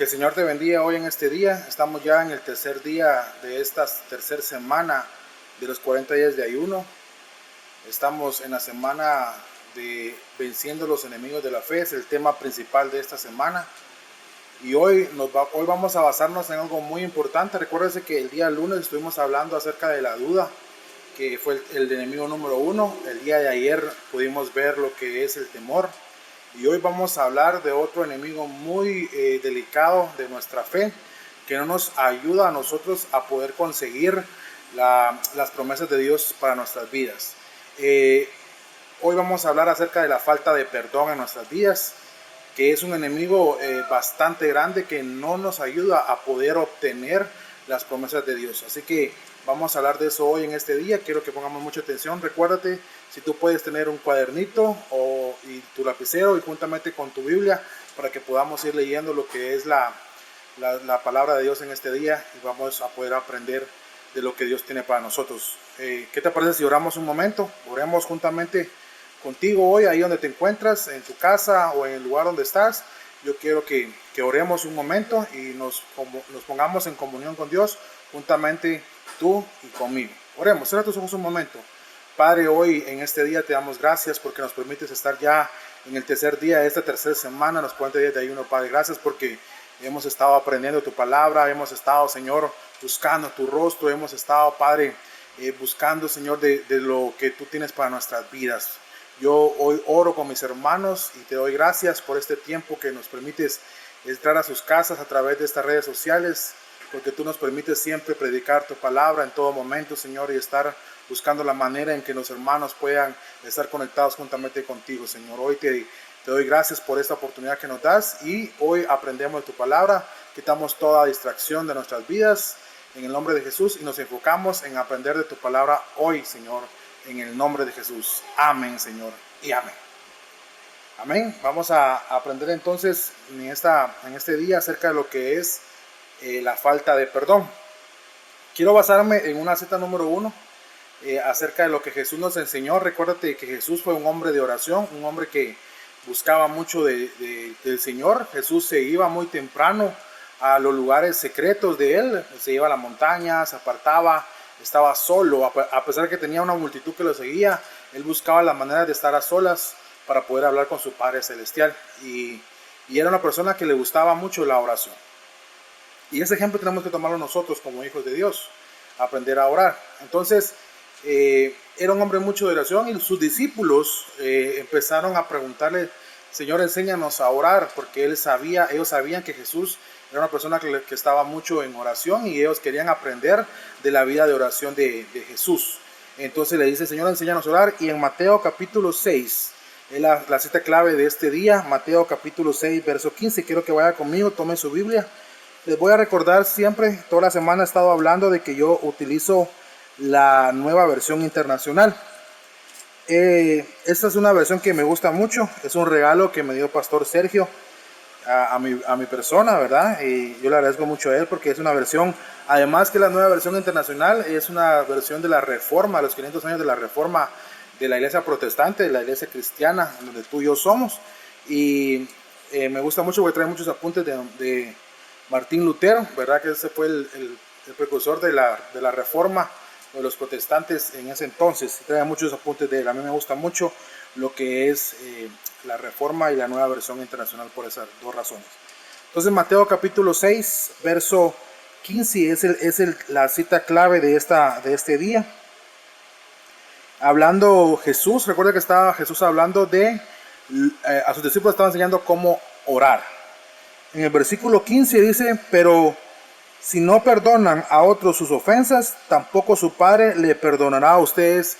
Que el Señor te bendiga hoy en este día. Estamos ya en el tercer día de esta tercera semana de los 40 días de ayuno. Estamos en la semana de venciendo los enemigos de la fe. Es el tema principal de esta semana. Y hoy vamos a basarnos en algo muy importante. Recuérdense que el día lunes estuvimos hablando acerca de la duda, que fue el enemigo número uno. El día de ayer pudimos ver lo que es el temor. Y hoy vamos a hablar de otro enemigo muy delicado de nuestra fe, que no nos ayuda a nosotros a poder conseguir las promesas de Dios para nuestras vidas. Hoy vamos a hablar acerca de la falta de perdón en nuestras vidas, que es un enemigo bastante grande que no nos ayuda a poder obtener las promesas de Dios. Así que vamos a hablar de eso hoy en este día. Quiero que pongamos mucha atención. Recuérdate, si tú puedes tener un cuadernito y tu lapicero y juntamente con tu Biblia para que podamos ir leyendo lo que es la palabra de Dios en este día y vamos a poder aprender de lo que Dios tiene para nosotros. ¿Qué te parece si oramos un momento? Oremos juntamente contigo hoy, ahí donde te encuentras, en tu casa o en el lugar donde estás. Yo quiero que oremos un momento y nos pongamos en comunión con Dios, juntamente tú y conmigo. Oremos, cierra tus ojos un momento. Padre, hoy en este día te damos gracias porque nos permites estar ya en el tercer día de esta tercera semana, los 40 días de ayuno, Padre. Gracias porque hemos estado aprendiendo tu palabra, hemos estado, Señor, buscando tu rostro, hemos estado, Padre, buscando, Señor, de lo que tú tienes para nuestras vidas. Yo hoy oro con mis hermanos y te doy gracias por este tiempo que nos permites entrar a sus casas a través de estas redes sociales, porque tú nos permites siempre predicar tu palabra en todo momento, Señor, y estar buscando la manera en que los hermanos puedan estar conectados juntamente contigo, Señor. Hoy te doy gracias por esta oportunidad que nos das y hoy aprendemos de tu palabra, quitamos toda distracción de nuestras vidas en el nombre de Jesús y nos enfocamos en aprender de tu palabra hoy, Señor. En el nombre de Jesús. Amén, Señor. Y amén. Amén. Vamos a aprender entonces en este día acerca de lo que es la falta de perdón. Quiero basarme en una cita número 1 acerca de lo que Jesús nos enseñó. Recuérdate que Jesús fue un hombre de oración, un hombre que buscaba mucho del Señor. Jesús se iba muy temprano a los lugares secretos de Él. Se iba a la montaña, se apartaba. Estaba solo, a pesar de que tenía una multitud que lo seguía, él buscaba la manera de estar a solas para poder hablar con su Padre Celestial. Y era una persona que le gustaba mucho la oración. Y ese ejemplo tenemos que tomarlo nosotros como hijos de Dios, aprender a orar. Entonces, era un hombre mucho de oración y sus discípulos empezaron a preguntarle, Señor, enséñanos a orar, porque ellos sabían que Jesús era una persona que estaba mucho en oración y ellos querían aprender de la vida de oración de Jesús. Entonces le dice, Señor, enséñanos a orar. Y en Mateo capítulo 6, es la cita clave de este día, Mateo capítulo 6, verso 15. Quiero que vaya conmigo, tome su Biblia. Les voy a recordar siempre, toda la semana he estado hablando de que yo utilizo la nueva versión internacional. Esta es una versión que me gusta mucho, es un regalo que me dio Pastor Sergio a mi persona, ¿verdad? Y yo le agradezco mucho a él porque es una versión, además que la nueva versión internacional es una versión de la Reforma, los 500 años de la Reforma de la Iglesia Protestante, de la Iglesia Cristiana, donde tú y yo somos. Y me gusta mucho porque trae muchos apuntes de Martín Lutero, ¿verdad? Que ese fue el precursor de la Reforma de los protestantes en ese entonces. Trae muchos apuntes de él. A mí me gusta mucho lo que es la Reforma y la nueva versión internacional por esas dos razones. Entonces Mateo capítulo 6, verso 15 es la cita clave de este día. Hablando Jesús, recuerda que estaba Jesús hablando a sus discípulos estaba enseñando cómo orar. En el versículo 15 dice, pero si no perdonan a otros sus ofensas, tampoco su Padre le perdonará a ustedes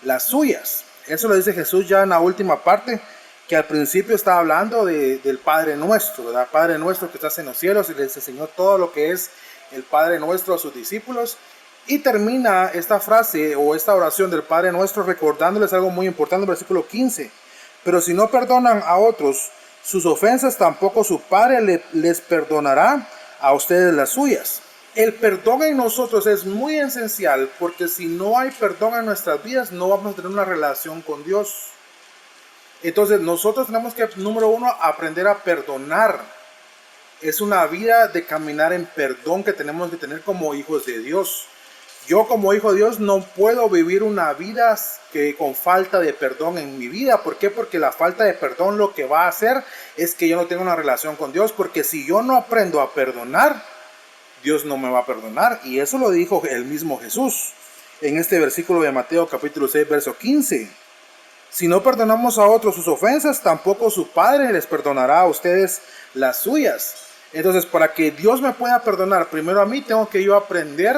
las suyas. Eso lo dice Jesús ya en la última parte, que al principio estaba hablando del Padre Nuestro, ¿verdad? Padre Nuestro que estás en los cielos, y les enseñó todo lo que es el Padre Nuestro a sus discípulos. Y termina esta frase o esta oración del Padre Nuestro recordándoles algo muy importante en el versículo 15. Pero si no perdonan a otros sus ofensas, tampoco su Padre les perdonará a ustedes las suyas. El perdón en nosotros es muy esencial porque si no hay perdón en nuestras vidas no vamos a tener una relación con Dios. Entonces nosotros tenemos que, número 1, aprender a perdonar es una vida de caminar en perdón que tenemos que tener como hijos de Dios. Yo como hijo de Dios no puedo vivir una vida con falta de perdón en mi vida. ¿Por qué? Porque la falta de perdón lo que va a hacer es que yo no tengo una relación con Dios. Porque si yo no aprendo a perdonar, Dios no me va a perdonar. Y eso lo dijo el mismo Jesús en este versículo de Mateo capítulo 6, verso 15. Si no perdonamos a otros sus ofensas, tampoco su Padre les perdonará a ustedes las suyas. Entonces, para que Dios me pueda perdonar primero a mí, tengo que yo aprender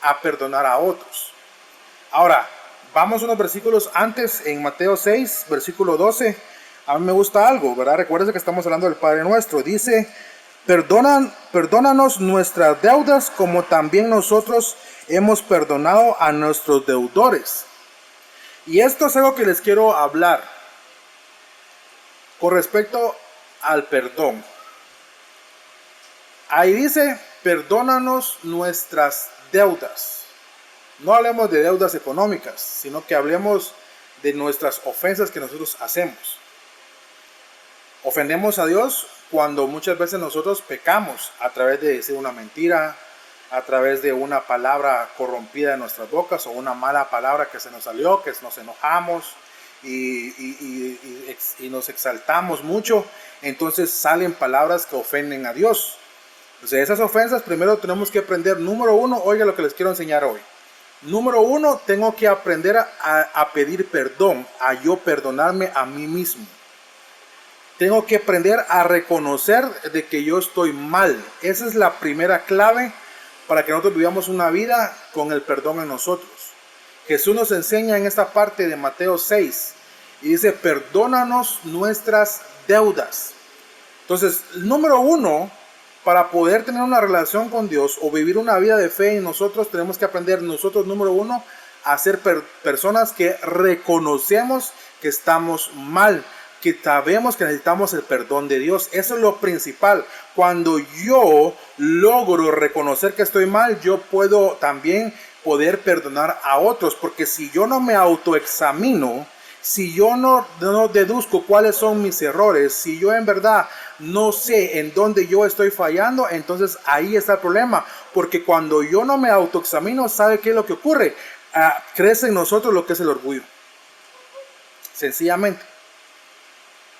a perdonar a otros. Ahora, vamos unos versículos antes, en Mateo 6, versículo 12. A mí me gusta algo, ¿verdad? Recuerden que estamos hablando del Padre Nuestro. Dice, perdónanos nuestras deudas como también nosotros hemos perdonado a nuestros deudores. Y esto es algo que les quiero hablar con respecto al perdón. Ahí dice, perdónanos nuestras deudas. No hablemos de deudas económicas, sino que hablemos de nuestras ofensas que nosotros hacemos. Ofendemos a Dios cuando muchas veces nosotros pecamos a través de decir una mentira, a través de una palabra corrompida en nuestras bocas o una mala palabra que se nos salió, que nos enojamos y nos exaltamos mucho. Entonces salen palabras que ofenden a Dios. Entonces esas ofensas primero tenemos que aprender. Número uno, oiga lo que les quiero enseñar hoy. Número uno, tengo que aprender a pedir perdón, a yo perdonarme a mí mismo. Tengo que aprender a reconocer de que yo estoy mal. Esa es la primera clave para que nosotros vivamos una vida con el perdón en nosotros. Jesús nos enseña en esta parte de Mateo 6 y dice, perdónanos nuestras deudas. Entonces, número uno, para poder tener una relación con Dios o vivir una vida de fe en nosotros, tenemos que aprender nosotros, número uno, a ser personas que reconocemos que estamos mal, que sabemos que necesitamos el perdón de Dios. Eso es lo principal. Cuando yo logro reconocer que estoy mal, yo puedo también poder perdonar a otros, porque si yo no me autoexamino, si yo no deduzco cuáles son mis errores, si yo en verdad no sé en dónde yo estoy fallando, entonces ahí está el problema. Porque cuando yo no me autoexamino, ¿sabe qué es lo que ocurre? Crece en nosotros lo que es el orgullo. Sencillamente.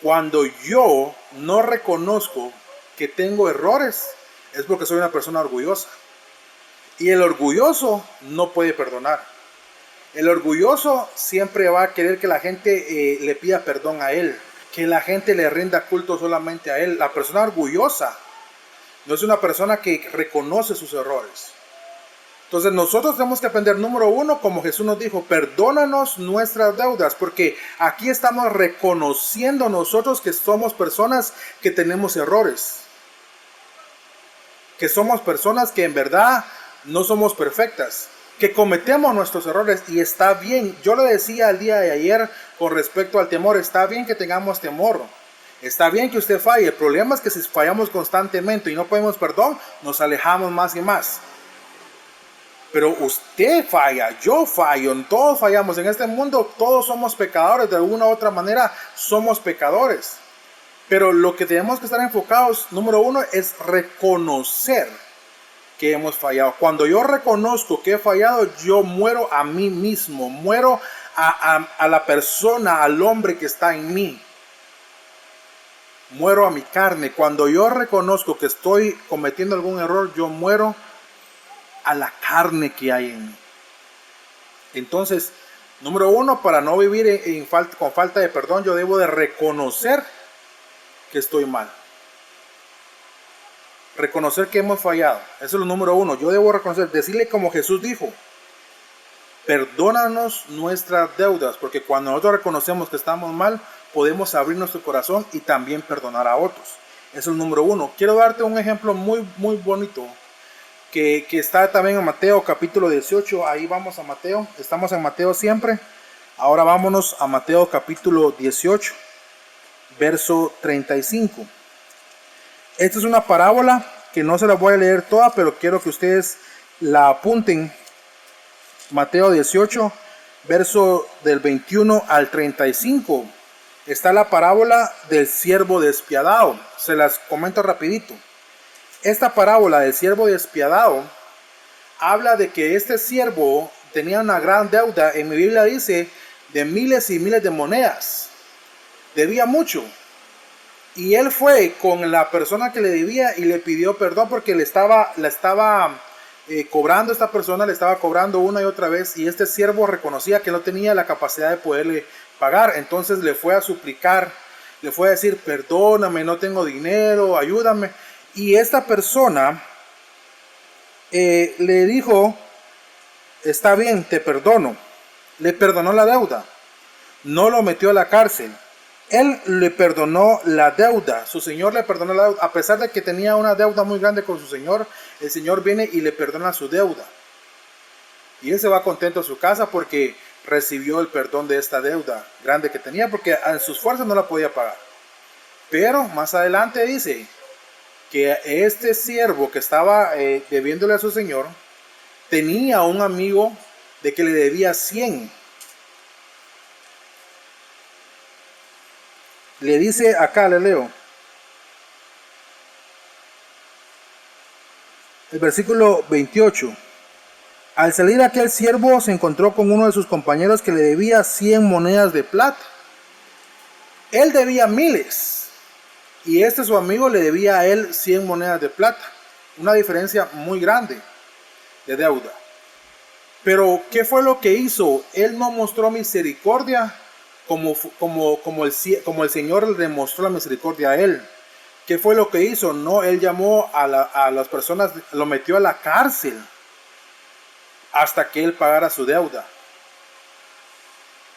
Cuando yo no reconozco que tengo errores, es porque soy una persona orgullosa. Y el orgulloso no puede perdonar. El orgulloso siempre va a querer que la gente le pida perdón a él, que la gente le rinda culto solamente a él. La persona orgullosa no es una persona que reconoce sus errores. Entonces nosotros tenemos que aprender, número uno, como Jesús nos dijo, perdónanos nuestras deudas, porque aquí estamos reconociendo nosotros que somos personas que tenemos errores, que somos personas que en verdad no somos perfectas, que cometemos nuestros errores y está bien. Yo lo decía el día de ayer con respecto al temor, está bien que tengamos temor, está bien que usted falle. El problema es que si fallamos constantemente y no pedimos perdón, nos alejamos más y más. Pero usted falla, yo fallo, todos fallamos. En este mundo todos somos pecadores, de alguna u otra manera somos pecadores. Pero lo que tenemos que estar enfocados, número uno, es reconocer que hemos fallado. Cuando yo reconozco que he fallado, yo muero a mí mismo, muero a la persona, al hombre que está en mí. Muero a mi carne. Cuando yo reconozco que estoy cometiendo algún error, yo muero a la carne que hay en mí. Entonces, número uno, para no vivir con falta de perdón, yo debo de reconocer que estoy mal. Reconocer que hemos fallado. Eso es lo número uno. Yo debo reconocer, decirle como Jesús dijo, perdónanos nuestras deudas, porque cuando nosotros reconocemos que estamos mal, podemos abrir nuestro corazón y también perdonar a otros. Eso es el número uno. Quiero darte un ejemplo muy bonito que está también en Mateo capítulo 18. Ahí vamos a Mateo. Estamos en Mateo siempre. Ahora vámonos a Mateo capítulo 18, verso 35. Esta es una parábola que no se la voy a leer toda, pero quiero que ustedes la apunten. Mateo 18, verso del 21 al 35. Está la parábola del siervo despiadado. Se las comento rapidito. esta parábola del siervo despiadado habla de que este siervo tenía una gran deuda. En mi Biblia dice de miles y miles de monedas. Debía mucho. Y él fue con la persona que le debía y le pidió perdón porque la estaba cobrando, esta persona le estaba cobrando una y otra vez, y este siervo reconocía que no tenía la capacidad de poderle pagar. Entonces le fue a suplicar, le fue a decir: perdóname, no tengo dinero, ayúdame. Y esta persona le dijo: está bien, te perdono. Le perdonó la deuda, no lo metió a la cárcel. Él le perdonó la deuda, su señor le perdonó la deuda, a pesar de que tenía una deuda muy grande con su señor. El señor viene y le perdona su deuda. Y él se va contento a su casa porque recibió el perdón de esta deuda grande que tenía, porque en sus fuerzas no la podía pagar. Pero más adelante dice que este siervo que estaba debiéndole a su señor, tenía un amigo de que le debía 100. Le dice acá, le leo el versículo 28. Al salir aquel siervo se encontró con uno de sus compañeros que le debía 100 monedas de plata. Él debía miles y su amigo le debía a él 100 monedas de plata. Una diferencia muy grande de deuda. Pero ¿qué fue lo que hizo? Él no mostró misericordia como el Señor le demostró la misericordia a él. ¿Qué fue lo que hizo? No, él llamó a las personas, lo metió a la cárcel hasta que él pagara su deuda.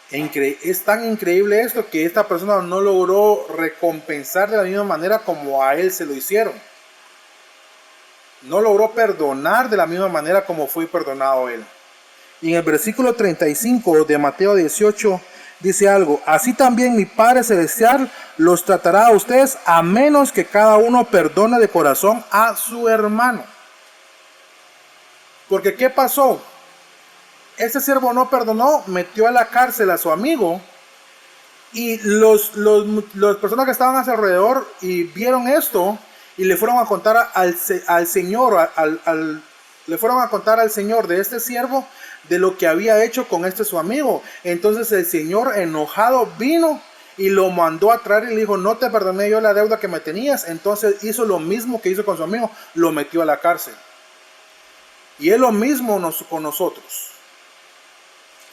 Es tan increíble esto que esta persona no logró recompensar de la misma manera como a él se lo hicieron. No logró perdonar de la misma manera como fue perdonado él. Y en el versículo 35 de Mateo 18 dice algo: así también mi Padre Celestial los tratará a ustedes, a menos que cada uno perdone de corazón a su hermano. Porque ¿qué pasó? Este siervo no perdonó, metió a la cárcel a su amigo, y las personas que estaban a su alrededor y vieron esto y le fueron a contar al señor, le fueron a contar al señor de este siervo de lo que había hecho con su amigo. Entonces el señor, enojado, vino y lo mandó a traer y le dijo: no te perdoné yo la deuda que me tenías. Entonces hizo lo mismo que hizo con su amigo, lo metió a la cárcel. Y es lo mismo con nosotros.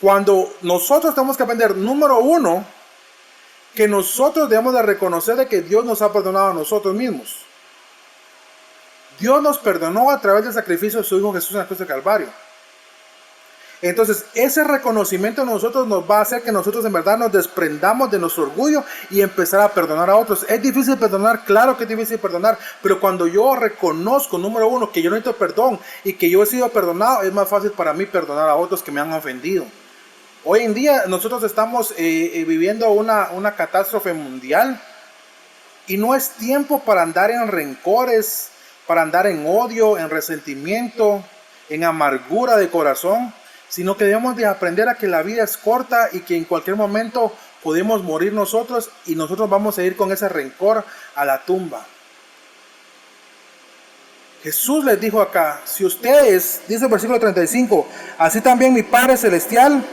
Cuando nosotros tenemos que aprender, número uno, que nosotros debemos de reconocer de que Dios nos ha perdonado a nosotros mismos. Dios nos perdonó a través del sacrificio de su Hijo Jesús en la cruz de Calvario. Entonces ese reconocimiento de nosotros nos va a hacer que nosotros en verdad nos desprendamos de nuestro orgullo y empezar a perdonar a otros. ¿Es difícil perdonar? Claro que es difícil perdonar, pero cuando yo reconozco, número uno, que yo necesito perdón y que yo he sido perdonado, es más fácil para mí perdonar a otros que me han ofendido. Hoy en día nosotros estamos viviendo una catástrofe mundial y no es tiempo para andar en rencores, para andar en odio, en resentimiento, en amargura de corazón, sino que debemos de aprender a que la vida es corta y que en cualquier momento podemos morir nosotros y nosotros vamos a ir con ese rencor a la tumba. Jesús les dijo acá: si ustedes, dice el versículo 35, así también mi Padre Celestial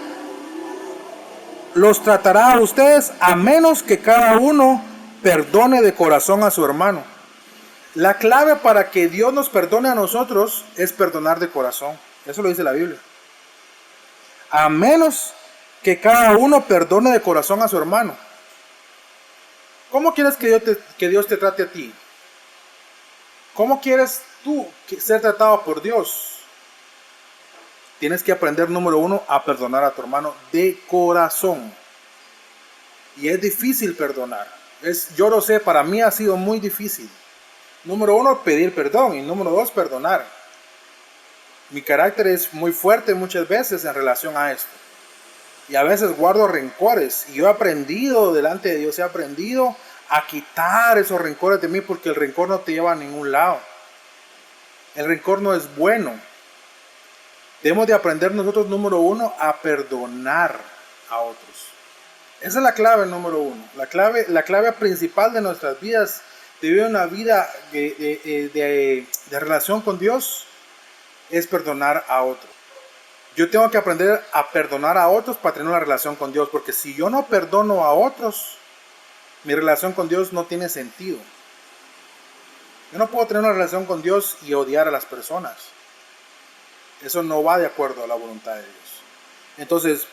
los tratará a ustedes, a menos que cada uno perdone de corazón a su hermano. La clave para que Dios nos perdone a nosotros es perdonar de corazón. Eso lo dice la Biblia. A menos que cada uno perdone de corazón a su hermano. ¿Cómo quieres que Dios te trate a ti? ¿Cómo quieres tú ser tratado por Dios? Tienes que aprender, número uno, a perdonar a tu hermano de corazón. Y es difícil perdonar. Yo lo sé, para mí ha sido muy difícil. Número uno, pedir perdón. Y número dos, perdonar. Mi carácter es muy fuerte muchas veces en relación a esto. Y a veces guardo rencores. Y yo he aprendido delante de Dios, he aprendido a quitar esos rencores de mí, porque el rencor no te lleva a ningún lado. El rencor no es bueno. Debemos de aprender nosotros, número uno, a perdonar a otros. Esa es la clave número uno. La clave principal de nuestras vidas de vivir una vida de relación con Dios es perdonar a otros. Yo tengo que aprender a perdonar a otros para tener una relación con Dios, porque si yo no perdono a otros, mi relación con Dios no tiene sentido. Yo no puedo tener una relación con Dios y odiar a las personas. Eso no va de acuerdo a la voluntad de Dios. Entonces,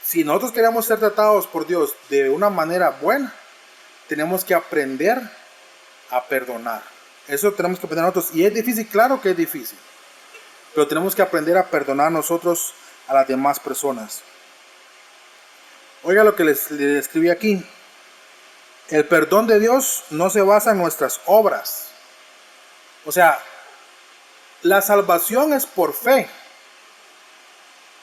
si nosotros queremos ser tratados por Dios de una manera buena, tenemos que aprender a perdonar. Eso tenemos que aprender nosotros. Y es difícil, claro que es difícil. Pero tenemos que aprender a perdonar nosotros a las demás personas. Oiga lo que les escribí aquí. El perdón de Dios no se basa en nuestras obras. O sea, la salvación es por fe.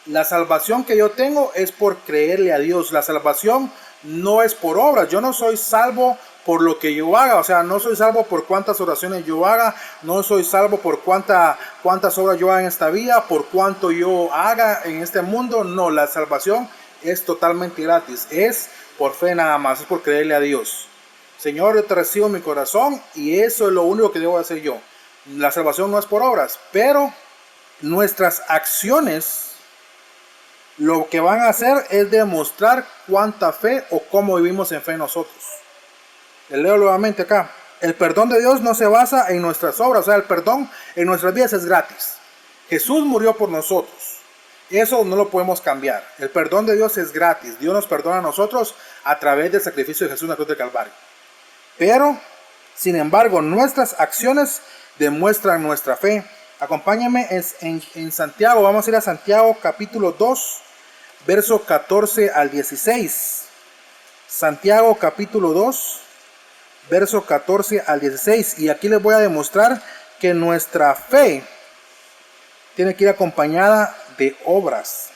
La salvación que yo tengo es por creerle a Dios. La salvación no es por obras. Yo no soy salvo por lo que yo haga. O sea, no soy salvo por cuántas oraciones yo haga. No soy salvo por cuántas obras yo haga en esta vida. Por cuánto yo haga en este mundo. No, la salvación es totalmente gratis. Es por fe nada más. Es por creerle a Dios. Señor, yo te recibo en mi corazón y eso es lo único que debo hacer yo. La salvación no es por obras, pero nuestras acciones lo que van a hacer es demostrar cuánta fe o cómo vivimos en fe nosotros. Le leo nuevamente acá. El perdón de Dios no se basa en nuestras obras. O sea, el perdón en nuestras vidas es gratis. Jesús murió por nosotros. Eso no lo podemos cambiar. El perdón de Dios es gratis. Dios nos perdona a nosotros a través del sacrificio de Jesús en la cruz del Calvario. Pero, sin embargo, nuestras acciones demuestran nuestra fe. Acompáñame en Santiago. Vamos a ir a Santiago capítulo 2. Verso 14 al 16. Santiago capítulo 2, verso 14 al 16. Y aquí les voy a demostrar que nuestra fe tiene que ir acompañada de obras.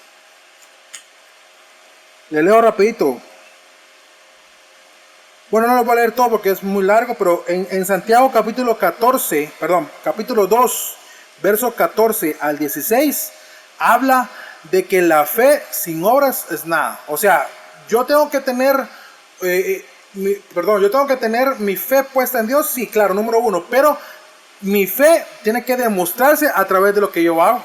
Le leo rapidito. Bueno, no lo voy a leer todo porque es muy largo, pero en Santiago capítulo 2, verso 14 al 16, habla de que la fe sin obras es nada. O sea, yo tengo que tener mi fe puesta en Dios, sí, claro, número uno, pero mi fe tiene que demostrarse a través de lo que yo hago.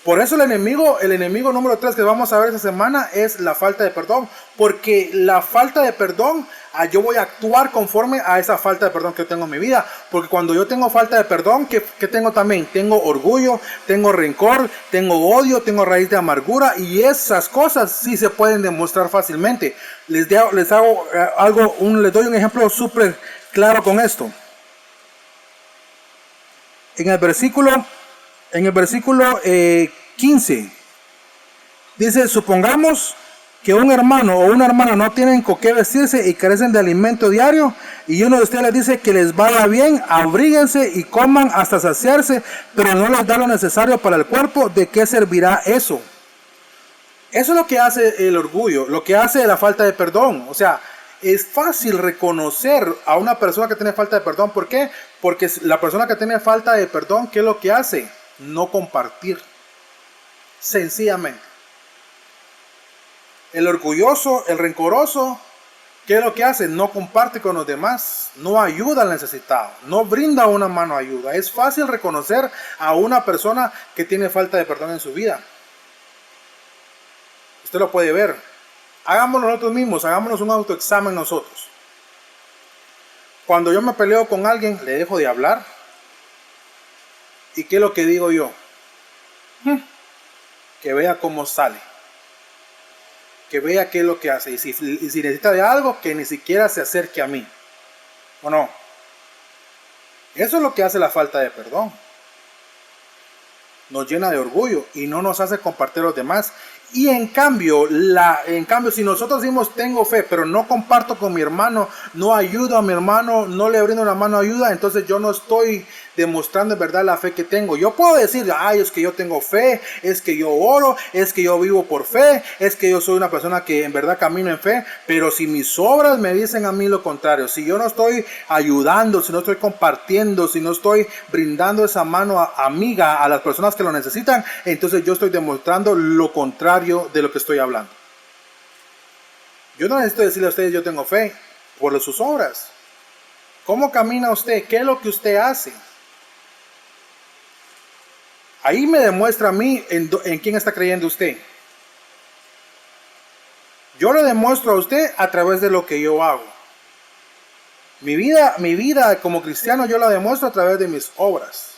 Por eso el enemigo número 3 que vamos a ver esta semana es la falta de perdón. Porque la falta de perdón, yo voy a actuar conforme a esa falta de perdón que yo tengo en mi vida. Porque cuando yo tengo falta de perdón, ¿qué tengo también? Tengo orgullo, tengo rencor, tengo odio, tengo raíz de amargura. Y esas cosas sí se pueden demostrar fácilmente. Les doy un ejemplo súper claro con esto. En el versículo 15 dice: supongamos que un hermano o una hermana no tienen con qué vestirse y carecen de alimento diario, y uno de ustedes les dice que les vaya bien, abríguense y coman hasta saciarse, pero no les da lo necesario para el cuerpo. ¿De qué servirá eso? Eso es lo que hace el orgullo, lo que hace la falta de perdón. O sea, es fácil reconocer a una persona que tiene falta de perdón. ¿Por qué? Porque la persona que tiene falta de perdón, ¿qué es lo que hace? No compartir. Sencillamente. El orgulloso, el rencoroso, ¿qué es lo que hace? No comparte con los demás, no ayuda al necesitado, no brinda una mano de ayuda. Es fácil reconocer a una persona que tiene falta de perdón en su vida. Usted lo puede ver. Hagámoslo nosotros mismos, hagámonos un autoexamen nosotros. Cuando yo me peleo con alguien, le dejo de hablar. ¿Y qué es lo que digo yo? Que vea cómo sale. Que vea qué es lo que hace. Y si necesita de algo, que ni siquiera se acerque a mí. ¿O no? Eso es lo que hace la falta de perdón. Nos llena de orgullo y no nos hace compartir a los demás. Y en cambio, si nosotros decimos tengo fe, pero no comparto con mi hermano, no ayudo a mi hermano, no le brindo una mano de ayuda, entonces yo no estoy demostrando en verdad la fe que tengo. Yo puedo decir, es que yo tengo fe, es que yo oro, es que yo vivo por fe, es que yo soy una persona que en verdad camino en fe, pero si mis obras me dicen a mí lo contrario, si yo no estoy ayudando, si no estoy compartiendo, si no estoy brindando esa mano amiga a las personas que lo necesitan, entonces yo estoy demostrando lo contrario de lo que estoy hablando. Yo no necesito decirle a ustedes yo tengo fe. por sus obras. ¿Cómo camina usted? ¿Qué es lo que usted hace? Ahí me demuestra a mí en quién está creyendo usted. Yo le demuestro a usted a través de lo que yo hago. Mi vida como cristiano yo la demuestro a través de mis obras.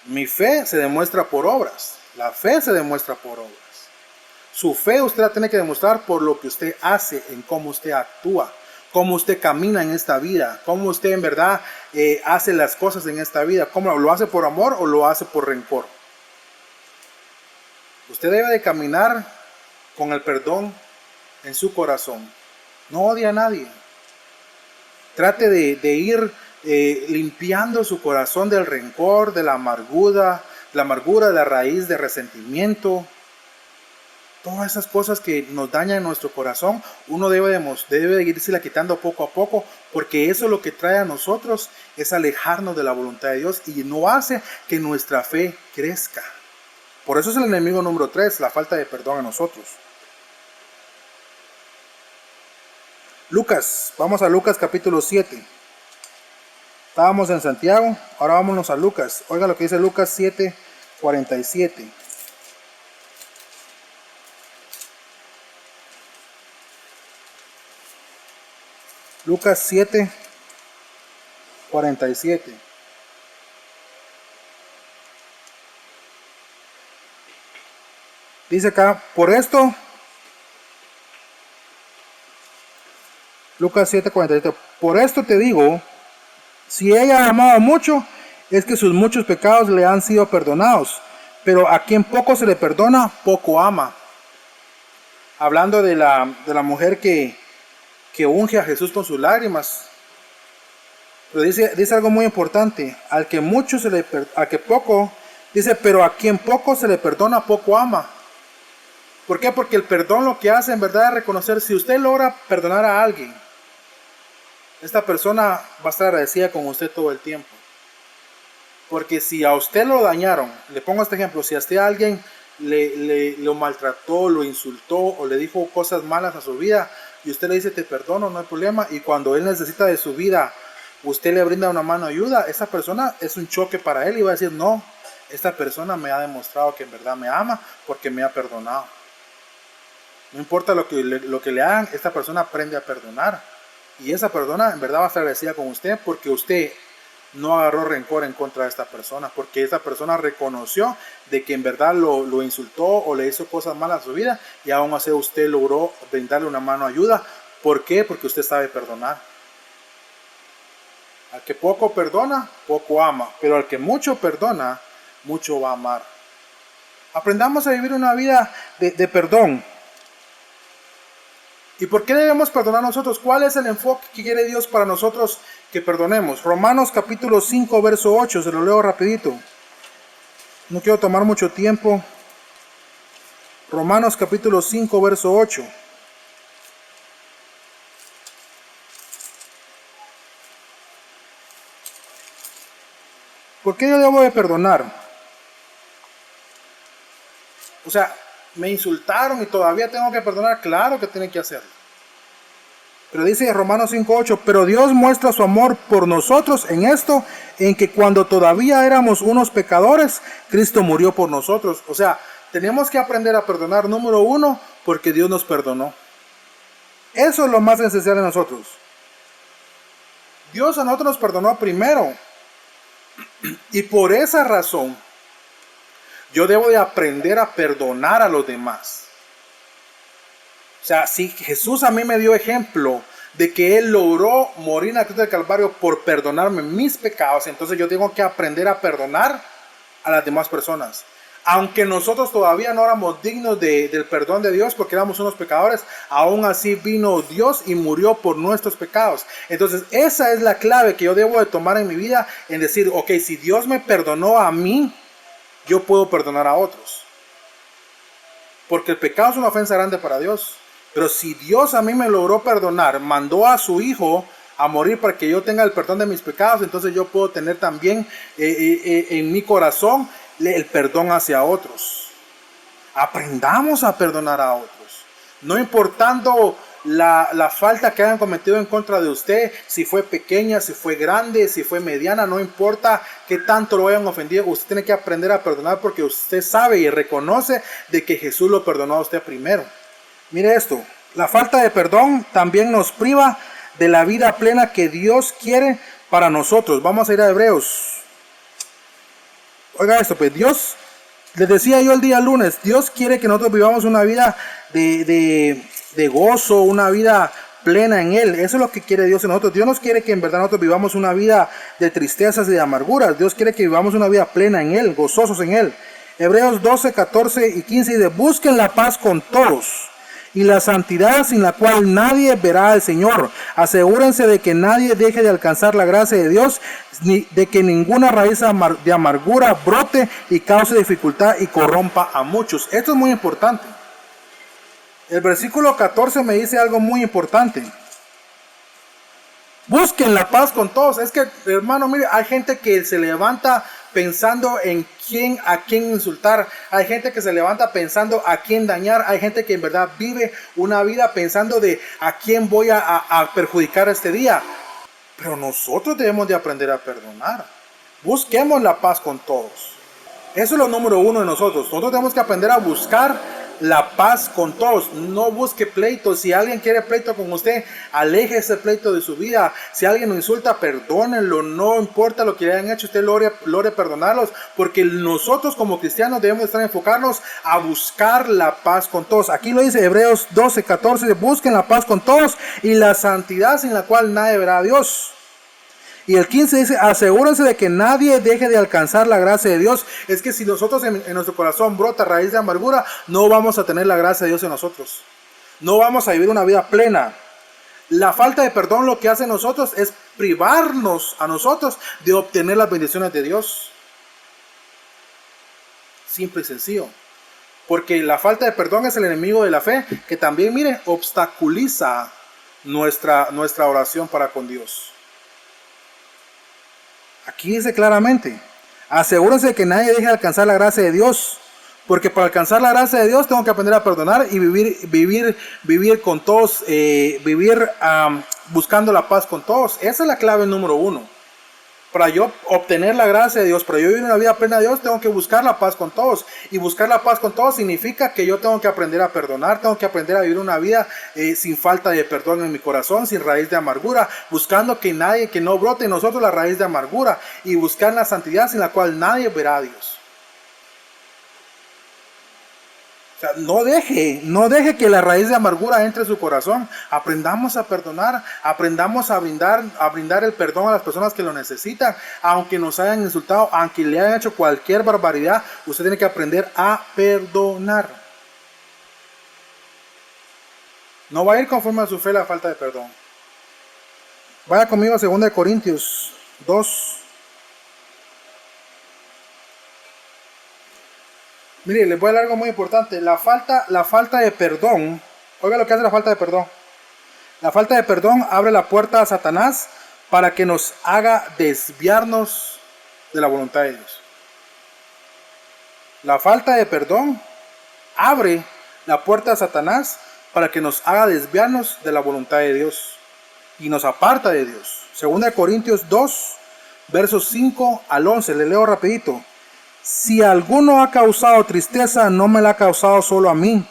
Mi fe se demuestra por obras. La fe se demuestra por obras. Su fe usted la tiene que demostrar por lo que usted hace, en cómo usted actúa, cómo usted camina en esta vida, cómo usted en verdad hace las cosas en esta vida, cómo lo hace por amor o lo hace por rencor. Usted debe de caminar con el perdón en su corazón. No odia a nadie. Trate de ir limpiando su corazón del rencor, de la amargura, de la raíz de resentimiento. Todas esas cosas que nos dañan nuestro corazón, uno debe de irse quitando poco a poco, porque eso lo que trae a nosotros es alejarnos de la voluntad de Dios y no hace que nuestra fe crezca. Por eso es el enemigo número 3, la falta de perdón a nosotros. Lucas, vamos a Lucas capítulo 7. Estábamos en Santiago, ahora vámonos a Lucas. Oiga lo que dice Lucas 7:47. Lucas 7:47. Dice acá, por esto, Lucas 7:47, por esto te digo, si ella ha amado mucho, es que sus muchos pecados le han sido perdonados, pero a quien poco se le perdona, poco ama. Hablando de la mujer que unge a Jesús con sus lágrimas. Pero dice algo muy importante, al que poco, dice, pero a quien poco se le perdona, poco ama. ¿Por qué? Porque el perdón lo que hace en verdad es reconocer, si usted logra perdonar a alguien, esta persona va a estar agradecida con usted todo el tiempo. Porque si a usted lo dañaron, le pongo este ejemplo, si a usted alguien lo maltrató, lo insultó o le dijo cosas malas a su vida, y usted le dice te perdono, no hay problema, y cuando él necesita de su vida, usted le brinda una mano de ayuda, esa persona es un choque para él y va a decir, no, esta persona me ha demostrado que en verdad me ama porque me ha perdonado. No importa lo que le hagan, esta persona aprende a perdonar, y esa persona en verdad va a estar agradecida con usted porque usted no agarró rencor en contra de esta persona, porque esta persona reconoció de que en verdad lo insultó o le hizo cosas malas a su vida, y aún así usted logró brindarle una mano de ayuda. ¿Por qué? Porque usted sabe perdonar. Al que poco perdona, poco ama, pero al que mucho perdona, mucho va a amar. Aprendamos a vivir una vida de perdón. ¿Y por qué debemos perdonar nosotros? ¿Cuál es el enfoque que quiere Dios para nosotros que perdonemos? Romanos capítulo 5, verso 8, se lo leo rapidito. No quiero tomar mucho tiempo. Romanos capítulo 5, verso 8. ¿Por qué yo debo de perdonar? O sea, me insultaron y todavía tengo que perdonar. Claro que tiene que hacerlo. Pero dice Romanos 5:8, pero Dios muestra su amor por nosotros en esto, en que cuando todavía éramos unos pecadores, Cristo murió por nosotros. O sea, tenemos que aprender a perdonar, número 1, porque Dios nos perdonó. Eso es lo más esencial en nosotros. Dios a nosotros nos perdonó primero. Y por esa razón, yo debo de aprender a perdonar a los demás. O sea, si Jesús a mí me dio ejemplo de que Él logró morir en la cruz del Calvario por perdonarme mis pecados, entonces yo tengo que aprender a perdonar a las demás personas. Aunque nosotros todavía no éramos dignos del perdón de Dios porque éramos unos pecadores, aún así vino Dios y murió por nuestros pecados. Entonces esa es la clave que yo debo de tomar en mi vida, en decir, ok, si Dios me perdonó a mí, yo puedo perdonar a otros. Porque el pecado es una ofensa grande para Dios. Pero si Dios a mí me logró perdonar, mandó a su Hijo a morir para que yo tenga el perdón de mis pecados, entonces yo puedo tener también en mi corazón el perdón hacia otros. Aprendamos a perdonar a otros. No importando la falta que hayan cometido en contra de usted, si fue pequeña, si fue grande, si fue mediana, no importa qué tanto lo hayan ofendido, usted tiene que aprender a perdonar porque usted sabe y reconoce de que Jesús lo perdonó a usted primero. Mire esto, la falta de perdón también nos priva de la vida plena que Dios quiere para nosotros. Vamos a ir a Hebreos. Oiga esto, pues Dios, les decía yo el día lunes, Dios quiere que nosotros vivamos una vida de gozo, una vida plena en Él. Eso es lo que quiere Dios en nosotros. Dios nos quiere que en verdad nosotros vivamos una vida de tristezas y de amarguras. Dios quiere que vivamos una vida plena en Él, gozosos en Él. Hebreos 12, 14 y 15 dice, busquen la paz con todos y la santidad sin la cual nadie verá al Señor. Asegúrense de que nadie deje de alcanzar la gracia de Dios, ni de que ninguna raíz de amargura brote y cause dificultad y corrompa a muchos. Esto es muy importante. El versículo 14 me dice algo muy importante. Busquen la paz con todos. Es que, hermano, mire, hay gente que se levanta pensando en a quién insultar. Hay gente que se levanta pensando a quién dañar. Hay gente que en verdad vive una vida pensando de a quién voy a perjudicar este día. Pero nosotros debemos de aprender a perdonar. Busquemos la paz con todos. Eso es lo número uno de nosotros. Nosotros tenemos que aprender a buscar la paz con todos. No busque pleito. Si alguien quiere pleito con usted, aleje ese pleito de su vida. Si alguien lo insulta, perdónenlo. No importa lo que le hayan hecho, usted logre perdonarlos. Porque nosotros como cristianos debemos estar enfocarnos a buscar la paz con todos. Aquí lo dice Hebreos 12, 14. Busquen la paz con todos y la santidad sin la cual nadie verá a Dios. Y el 15 dice, asegúrense de que nadie deje de alcanzar la gracia de Dios. Es que si nosotros en nuestro corazón brota raíz de amargura, no vamos a tener la gracia de Dios en nosotros. No vamos a vivir una vida plena. La falta de perdón lo que hace en nosotros es privarnos a nosotros de obtener las bendiciones de Dios. Simple y sencillo. Porque la falta de perdón es el enemigo de la fe, que también, mire, obstaculiza nuestra oración para con Dios. Aquí dice claramente, asegúrense de que nadie deje de alcanzar la gracia de Dios, porque para alcanzar la gracia de Dios tengo que aprender a perdonar y vivir con todos, buscando la paz con todos. Esa es la clave número uno. Para yo obtener la gracia de Dios, para yo vivir una vida plena de Dios, tengo que buscar la paz con todos. Y buscar la paz con todos significa que yo tengo que aprender a perdonar, tengo que aprender a vivir una vida sin falta de perdón en mi corazón, sin raíz de amargura, buscando que no brote en nosotros la raíz de amargura y buscar la santidad sin la cual nadie verá a Dios. O sea, no deje que la raíz de amargura entre en su corazón. Aprendamos a perdonar, aprendamos a brindar el perdón a las personas que lo necesitan, aunque nos hayan insultado, aunque le hayan hecho cualquier barbaridad. Usted tiene que aprender a perdonar. No va a ir conforme a su fe la falta de perdón. Vaya conmigo a 2 Corintios 2. Mire, les voy a dar algo muy importante. La falta de perdón. Oiga lo que hace la falta de perdón. La falta de perdón abre la puerta a Satanás para que nos haga desviarnos de la voluntad de Dios. La falta de perdón abre la puerta a Satanás para que nos haga desviarnos de la voluntad de Dios y nos aparta de Dios. 2 Corintios 2, versos 5 al 11. Le leo rapidito. Si alguno ha causado tristeza, no me la ha causado solo a mí.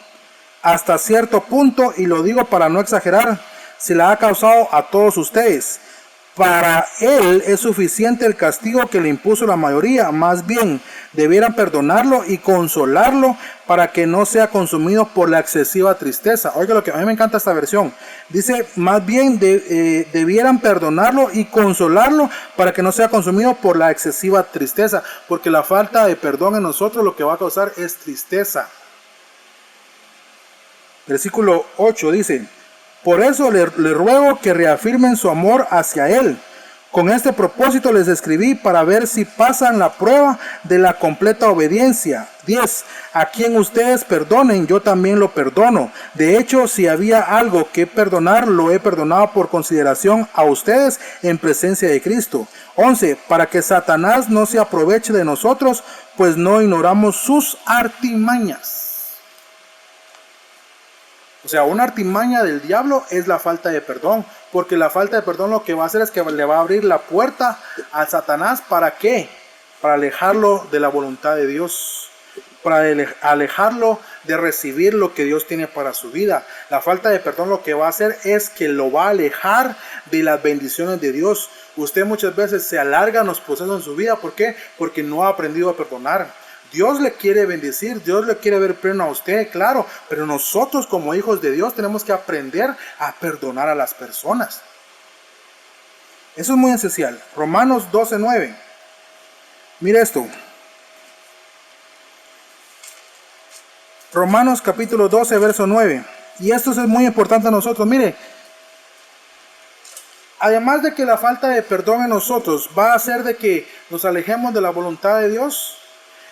Hasta cierto punto, y lo digo para no exagerar, se la ha causado a todos ustedes. Para él es suficiente el castigo que le impuso la mayoría. Más bien, debieran perdonarlo y consolarlo para que no sea consumido por la excesiva tristeza. Oiga, lo que a mí me encanta esta versión. Dice, más bien debieran perdonarlo y consolarlo para que no sea consumido por la excesiva tristeza. Porque la falta de perdón en nosotros lo que va a causar es tristeza. Versículo 8 dice, por eso le ruego que reafirmen su amor hacia Él. Con este propósito les escribí para ver si pasan la prueba de la completa obediencia. 10. A quien ustedes perdonen, yo también lo perdono. De hecho, si había algo que perdonar, lo he perdonado por consideración a ustedes en presencia de Cristo. 11. Para que Satanás no se aproveche de nosotros, pues no ignoramos sus artimañas. O sea, una artimaña del diablo es la falta de perdón, porque la falta de perdón lo que va a hacer es que le va a abrir la puerta a Satanás. ¿Para qué? Para alejarlo de la voluntad de Dios, para alejarlo de recibir lo que Dios tiene para su vida. La falta de perdón lo que va a hacer es que lo va a alejar de las bendiciones de Dios. Usted muchas veces se alarga en los procesos en su vida. ¿Por qué? Porque no ha aprendido a perdonar. Dios le quiere bendecir, Dios le quiere ver pleno a usted, claro, pero nosotros como hijos de Dios tenemos que aprender a perdonar a las personas. Eso es muy esencial. Romanos 12:9. Mira esto. Romanos capítulo 12, verso 9. Y esto es muy importante a nosotros. Mire, además de que la falta de perdón en nosotros va a hacer de que nos alejemos de la voluntad de Dios,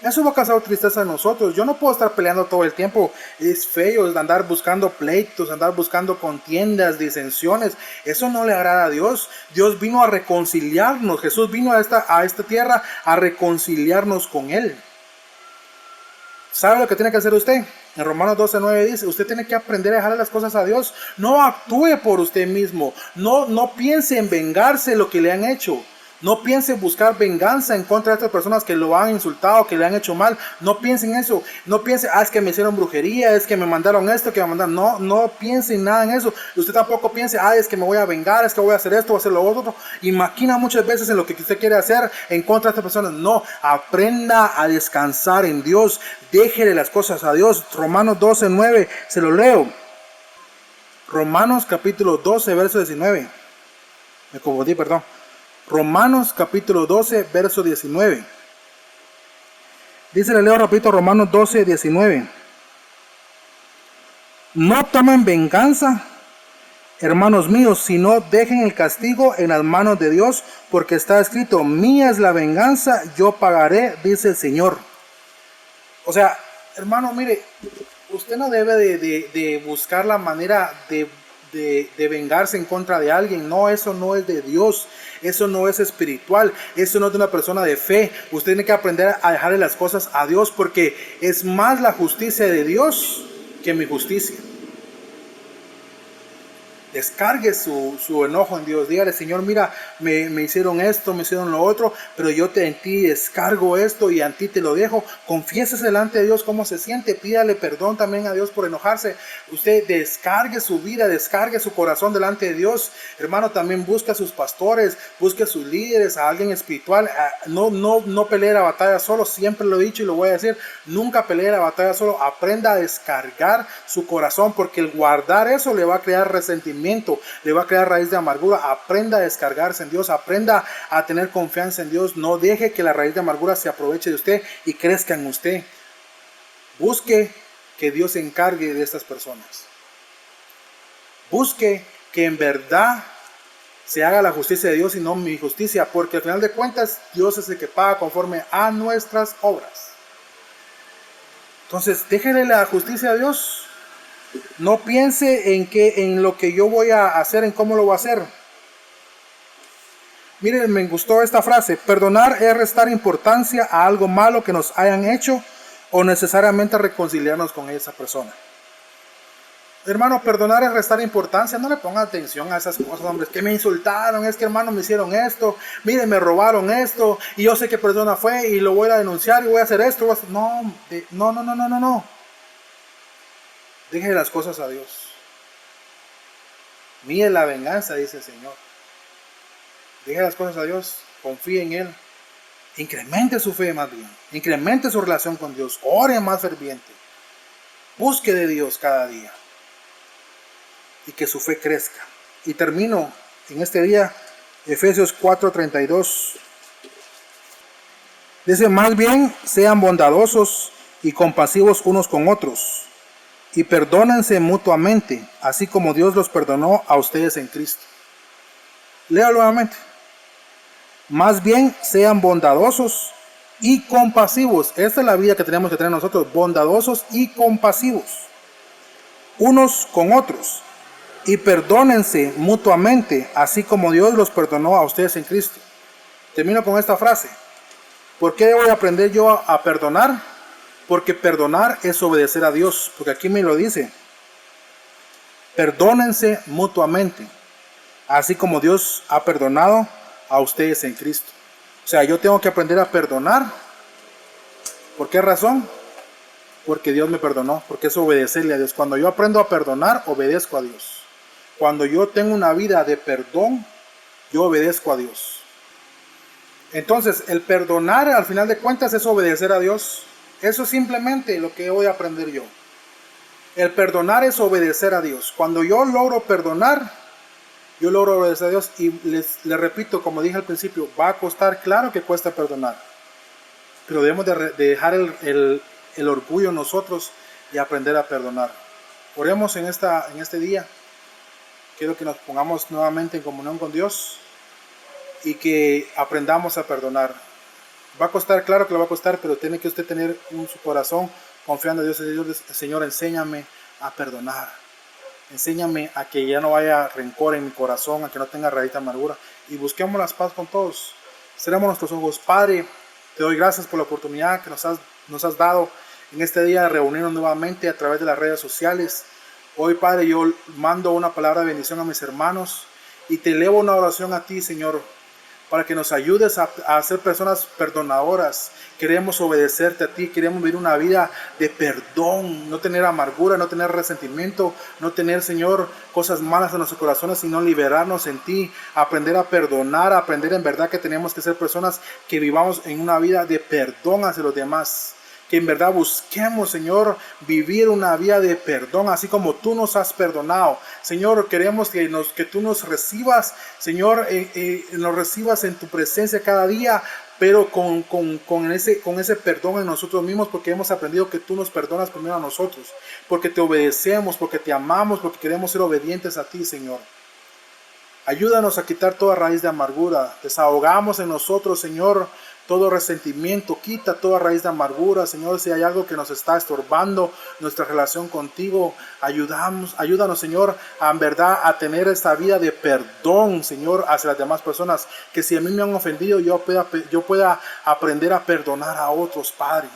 eso va a causar tristeza en nosotros. Yo no puedo estar peleando todo el tiempo. Es feo, es andar buscando pleitos, andar buscando contiendas, disensiones. Eso no le agrada a Dios. Dios vino a reconciliarnos. Jesús vino a esta tierra a reconciliarnos con Él. ¿Sabe lo que tiene que hacer usted? En Romanos 12:9 dice, usted tiene que aprender a dejar las cosas a Dios. No actúe por usted mismo. No piense en vengarse lo que le han hecho. No piense en buscar venganza en contra de estas personas que lo han insultado, que le han hecho mal. No piense en eso. No piense, es que me hicieron brujería, es que me mandaron esto, que me mandaron. No piense en nada en eso. Usted tampoco piense, es que me voy a vengar, es que voy a hacer esto, voy a hacer lo otro. Y maquina muchas veces en lo que usted quiere hacer en contra de estas personas. No, aprenda a descansar en Dios. Déjele las cosas a Dios. Romanos 12:9, se lo leo. Romanos capítulo 12, verso 19. Me confundí, perdón. Romanos capítulo 12, verso 19. Dice, le leo rapidito, Romanos 12, 19. No tomen venganza, hermanos míos, sino dejen el castigo en las manos de Dios, porque está escrito, mía es la venganza, yo pagaré, dice el Señor. O sea, hermano, mire, usted no debe de buscar la manera de vengarse en contra de alguien. No, eso no es de Dios. Eso no es espiritual. Eso no es de una persona de fe. Usted tiene que aprender a dejarle las cosas a Dios, porque es más la justicia de Dios que mi justicia. Descargue su enojo en Dios. Dígale, Señor, mira, me hicieron esto, me hicieron lo otro, pero yo en ti descargo esto y a ti te lo dejo. Confiésese delante de Dios cómo se siente. Pídale perdón también a Dios por enojarse. Usted descargue su vida, descargue su corazón delante de Dios. Hermano, también busque a sus pastores, busque a sus líderes, a alguien espiritual. No pelee la batalla solo. Siempre lo he dicho y lo voy a decir. Nunca pelee la batalla solo. Aprenda a descargar su corazón, porque el guardar eso le va a crear resentimiento, le va a crear raíz de amargura. Aprenda a descargarse en Dios, aprenda a tener confianza en Dios. No deje que la raíz de amargura se aproveche de usted y crezca en usted. Busque que Dios se encargue de estas personas. Busque que en verdad se haga la justicia de Dios y no mi justicia, porque al final de cuentas Dios es el que paga conforme a nuestras obras. Entonces, déjele la justicia a Dios. No piense en lo que yo voy a hacer, en cómo lo voy a hacer. Miren, me gustó esta frase. Perdonar es restar importancia a algo malo que nos hayan hecho o necesariamente reconciliarnos con esa persona. Hermano, perdonar es restar importancia. No le ponga atención a esas cosas, hombre. Es que me insultaron, es que hermano me hicieron esto, mire, me robaron esto y yo sé qué persona fue y lo voy a denunciar y voy a hacer esto. No. Deje las cosas a Dios. Mire la venganza, dice el Señor. Deje las cosas a Dios. Confíe en Él. Incremente su fe más bien. Incremente su relación con Dios. Ore más ferviente. Busque de Dios cada día. Y que su fe crezca. Y termino en este día. Efesios 4:32. Dice, más bien sean bondadosos y compasivos unos con otros. Y perdónense mutuamente, así como Dios los perdonó a ustedes en Cristo. Léalo nuevamente. Más bien sean bondadosos y compasivos. Esta es la vida que tenemos que tener nosotros. Bondadosos y compasivos. Unos con otros. Y perdónense mutuamente, así como Dios los perdonó a ustedes en Cristo. Termino con esta frase. ¿Por qué debo aprender yo a perdonar? Porque perdonar es obedecer a Dios. Porque aquí me lo dice. Perdónense mutuamente, así como Dios ha perdonado a ustedes en Cristo. O sea, yo tengo que aprender a perdonar. ¿Por qué razón? Porque Dios me perdonó, porque es obedecerle a Dios. Cuando yo aprendo a perdonar, obedezco a Dios. Cuando yo tengo una vida de perdón, yo obedezco a Dios. Entonces, el perdonar al final de cuentas es obedecer a Dios. Eso es simplemente lo que voy a aprender yo. El perdonar es obedecer a Dios. Cuando yo logro perdonar, yo logro obedecer a Dios. Y les repito, como dije al principio, va a costar, claro que cuesta perdonar. Pero debemos de dejar el orgullo en nosotros y aprender a perdonar. Oremos en este día. Quiero que nos pongamos nuevamente en comunión con Dios y que aprendamos a perdonar. Va a costar, claro que lo va a costar, pero tiene que usted tener en su corazón confiando en Dios. Señor, enséñame a perdonar. Enséñame a que ya no haya rencor en mi corazón, a que no tenga raíz de amargura. Y busquemos la paz con todos. Cerremos nuestros ojos. Padre, te doy gracias por la oportunidad que nos has dado en este día de reunirnos nuevamente a través de las redes sociales. Hoy, Padre, yo mando una palabra de bendición a mis hermanos y te elevo una oración a ti, Señor, para que nos ayudes a ser personas perdonadoras. Queremos obedecerte a ti, queremos vivir una vida de perdón, no tener amargura, no tener resentimiento, no tener, Señor, cosas malas en nuestros corazones, sino liberarnos en ti, aprender a perdonar, aprender en verdad que tenemos que ser personas que vivamos en una vida de perdón hacia los demás. Que en verdad busquemos, Señor, vivir una vida de perdón, así como tú nos has perdonado. Señor, queremos que tú nos recibas, Señor, nos recibas en tu presencia cada día, pero con ese perdón en nosotros mismos, porque hemos aprendido que tú nos perdonas primero a nosotros, porque te obedecemos, porque te amamos, porque queremos ser obedientes a ti, Señor. Ayúdanos a quitar toda raíz de amargura. Desahogamos en nosotros, Señor, todo resentimiento. Quita toda raíz de amargura, Señor. Si hay algo que nos está estorbando nuestra relación contigo, ayúdanos, Señor, en verdad a tener esta vida de perdón, Señor, hacia las demás personas. Que si a mí me han ofendido, yo pueda aprender a perdonar a otros, Padre.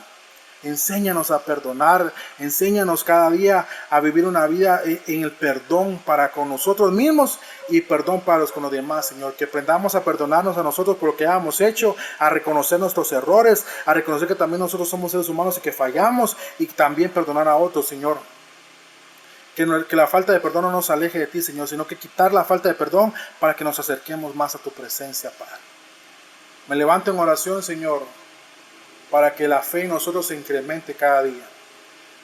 Enséñanos a perdonar, enséñanos cada día a vivir una vida en el perdón para con nosotros mismos y perdón para con los demás, Señor. Que aprendamos a perdonarnos a nosotros por lo que hemos hecho, a reconocer nuestros errores, a reconocer que también nosotros somos seres humanos y que fallamos, y también perdonar a otros, Señor. Que la falta de perdón no nos aleje de ti, Señor, sino que quitar la falta de perdón para que nos acerquemos más a tu presencia, Padre. Me levanto en oración, Señor, para que la fe en nosotros se incremente cada día.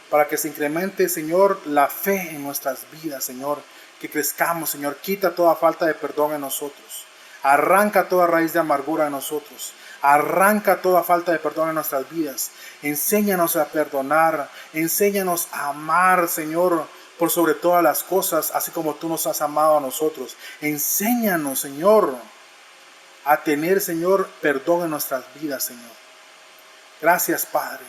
Para que se incremente, Señor, la fe en nuestras vidas, Señor. Que crezcamos, Señor. Quita toda falta de perdón en nosotros. Arranca toda raíz de amargura en nosotros. Arranca toda falta de perdón en nuestras vidas. Enséñanos a perdonar. Enséñanos a amar, Señor, por sobre todas las cosas, así como tú nos has amado a nosotros. Enséñanos, Señor, a tener, Señor, perdón en nuestras vidas, Señor. Gracias, Padre,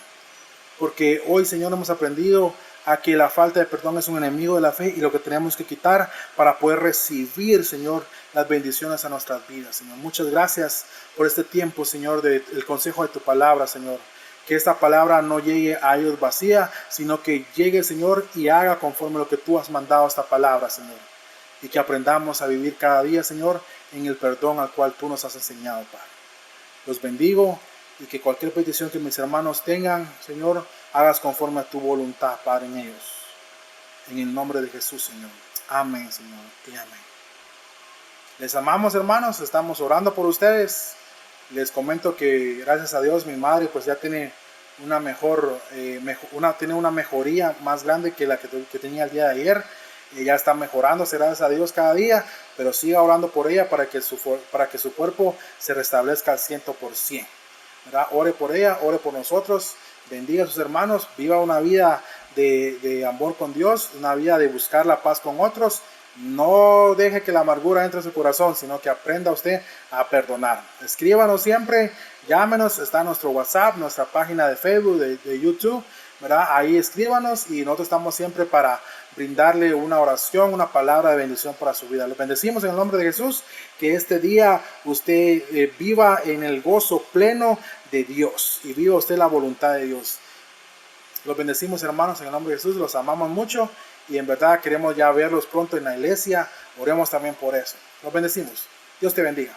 porque hoy, Señor, hemos aprendido a que la falta de perdón es un enemigo de la fe y lo que tenemos que quitar para poder recibir, Señor, las bendiciones a nuestras vidas, Señor. Muchas gracias por este tiempo, Señor, del consejo de tu palabra, Señor. Que esta palabra no llegue a ellos vacía, sino que llegue, Señor, y haga conforme lo que tú has mandado a esta palabra, Señor. Y que aprendamos a vivir cada día, Señor, en el perdón al cual tú nos has enseñado, Padre. Los bendigo. Y que cualquier petición que mis hermanos tengan, Señor, hagas conforme a tu voluntad, Padre, en ellos. En el nombre de Jesús, Señor. Amén, Señor. Y amén. Les amamos, hermanos. Estamos orando por ustedes. Les comento que, gracias a Dios, mi madre pues ya tiene una tiene una mejoría más grande que la que tenía el día de ayer. Ya está mejorándose, gracias a Dios, cada día. Pero siga orando por ella para que su cuerpo se restablezca al 100%. ¿Verdad? Ore por ella, ore por nosotros, bendiga a sus hermanos, viva una vida de amor con Dios, una vida de buscar la paz con otros. No deje que la amargura entre en su corazón, sino que aprenda usted a perdonar. Escríbanos siempre, llámenos, está nuestro WhatsApp, nuestra página de Facebook, de YouTube, ¿verdad? Ahí escríbanos y nosotros estamos siempre para brindarle una oración, una palabra de bendición para su vida. Les bendecimos en el nombre de Jesús, que este día usted viva en el gozo pleno de Dios y viva usted la voluntad de Dios. Los bendecimos, hermanos, en el nombre de Jesús, los amamos mucho y en verdad queremos ya verlos pronto en la iglesia. Oremos también por eso. Nos bendecimos. Dios te bendiga.